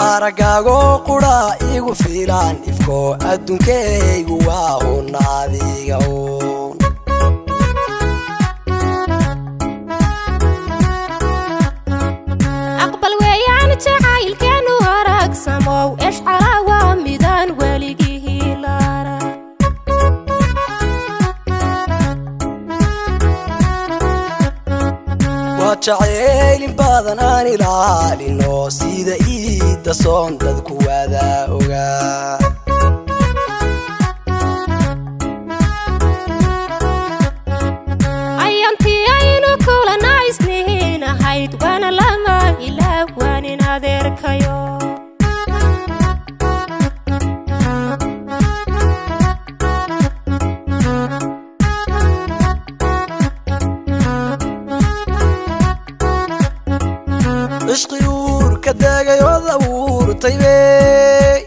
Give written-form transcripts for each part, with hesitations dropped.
aragaago qura igu fiilan ifko adduunkaygu waa hunaadiga aqbal weeyaan jacaylkeenu aragsamow ishcara waa midaan weligii laara وجعيل بدن أنا لالينو سيدا إيدا صون دادكو وادا أوغا أيامتي أينو كولا نايسنين هايد وانا لما إلا واني نادر كيو ishqiyuur ka daagay wadawuur taybey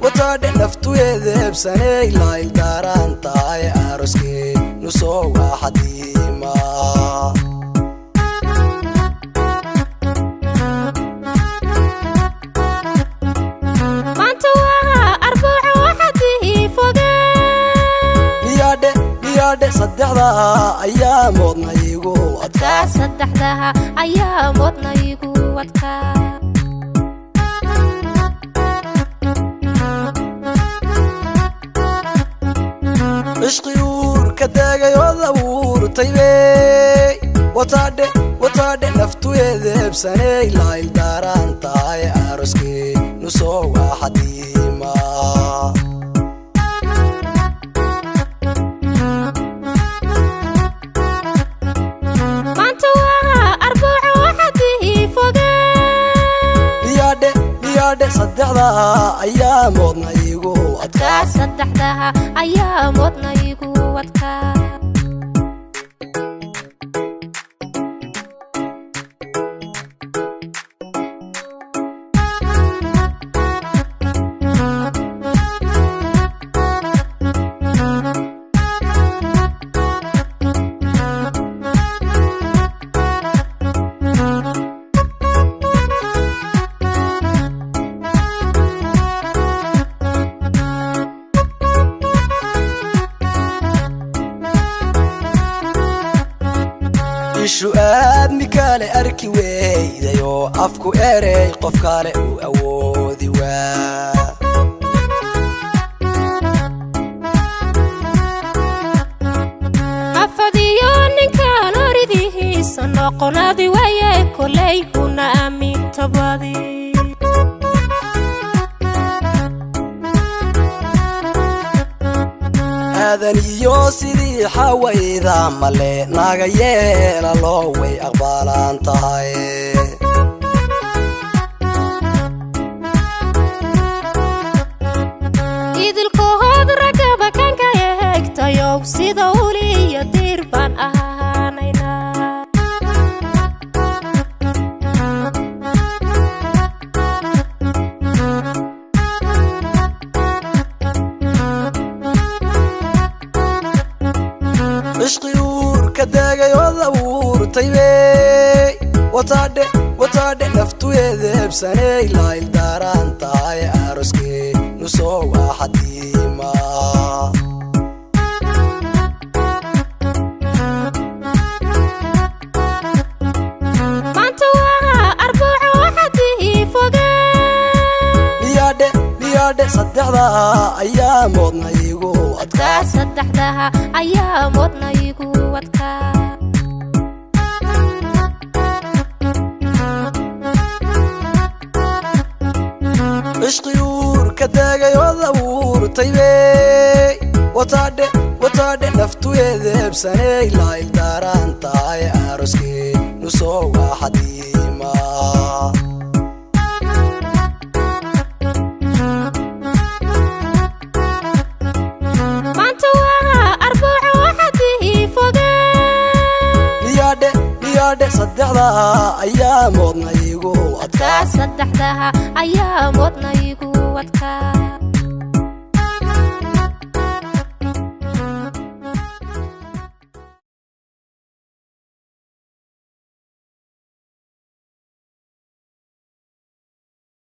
wataadhe naftuyeeda ebsaney layl daaraan tahay aroskee nusoo waa xadiima maanta waa arbaco waxadii fogee miyaadhe saddexdaa ayaa moodna igu adkaa saddexdaha ayaa moodna igu adkaa ishqiyuur ka daagay wadawuur taybey wataadhe naftuyeeda ebsaney layl daaraan tahay aroskee nusoo waa xadiima maanta waa arbaco waxadii fogee miyaadhe saddexdaa ayaa moodna igu adkaa saddexdaha ayaa moodna igu adkaa ishu aadmi kale arki weydayo afku erey qof kale uu awoodi waa afadiyo ninkaan oridihiisa noqonadi waye koley huna aaminta badi aadan iyo sidii xawayda male naga yeela loo way aqbalaan tahay idilkood ragaba kanka eegtayow sida uliyo diir baan ahaanaynaa ishqiyuur ka daagay wadawuur taybey wataadhe naftuyeeda ebsaney layl daaraan tahay aroskee nusoo waa xadiima maanta waa arbaco waxadii fogee miyaadhe saddexdaa ayaa moodna igu adkaa saddexdaha ayaa moodna igu adkaa ishqiyuur ka daagay wadawuur taybey wataadhe naftuyeeda ebsaney layl daaraan tahay aroskee nusoo waa xadiima maanta waa arbaco waxadii fogee miyaadhe saddexdaa ayaa moodna igu adkaa saddexdaha ayaa moodna igu adkaa